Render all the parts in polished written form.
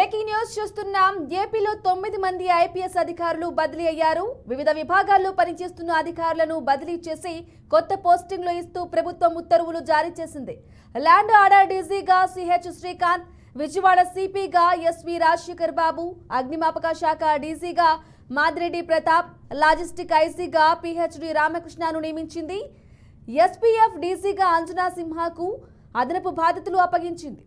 Breaking news చూస్తున్నాం. ఏపీలో 9 మంది ఐపీఎస్ అధికారులు బదిలీ అయ్యారు. వివిధ విభాగాల్లో పనిచేస్తున్న అధికారులను బదిలీ చేసి కొత్త పోస్టింగ్లు ఇస్తూ ప్రభుత్వం ఉత్తర్వులు జారీ చేసింది. ల్యాండ్ ఆర్డర్ డీజీగా సిహెచ్ శ్రీకాంత్, విజయవాడ సిపిగా ఎస్వి రాజశేఖర్ బాబు, అగ్నిమాపక శాఖ డీజీగా మాదిరెడ్డి ప్రతాప్, లాజిస్టిక్ ఐసీగా పిహెచ్డి రామకృష్ణను నియమించింది. ఎస్పీఎఫ్ డీజీగా అంజనా సింహాకు అదనపు బాధ్యతలు అప్పగించింది.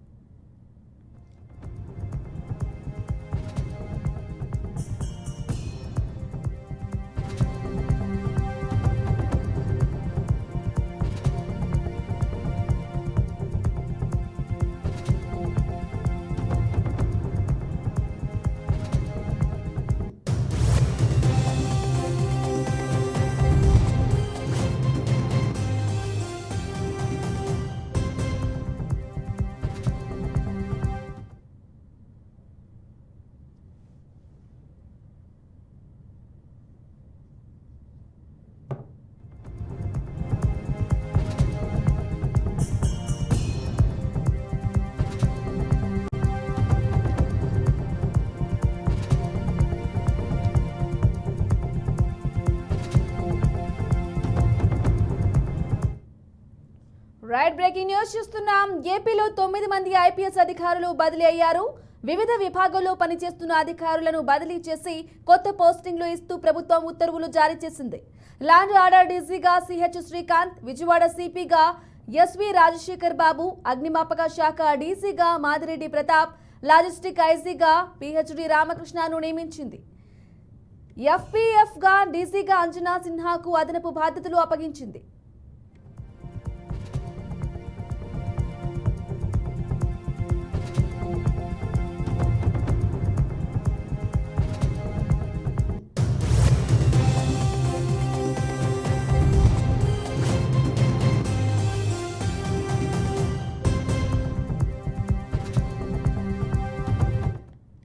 రైట్, బ్రేకింగ్ న్యూస్ చూస్తున్నాం. ఏపీలో 9 మంది ఐపీఎస్ అధికారులు బదిలీ అయ్యారు. వివిధ విభాగాల్లో పనిచేస్తున్న అధికారులను బదిలీ చేసి కొత్త పోస్టింగ్లు ఇస్తూ ప్రభుత్వం ఉత్తర్వులు జారీ చేసింది. ల్యాండ్ ఆర్డర్ డీజీగా సిహెచ్ శ్రీకాంత్, విజయవాడ సిపిగా ఎస్వి రాజశేఖర్ బాబు, అగ్నిమాపక శాఖ డీసీగా మాదిరెడ్డి ప్రతాప్, లాజిస్టిక్ ఐసీగా పిహెచ్డి రామకృష్ణను నియమించింది. ఎఫ్పీఎఫ్గా డీసీగా అంజనా సిన్హాకు అదనపు బాధ్యతలు అప్పగించింది.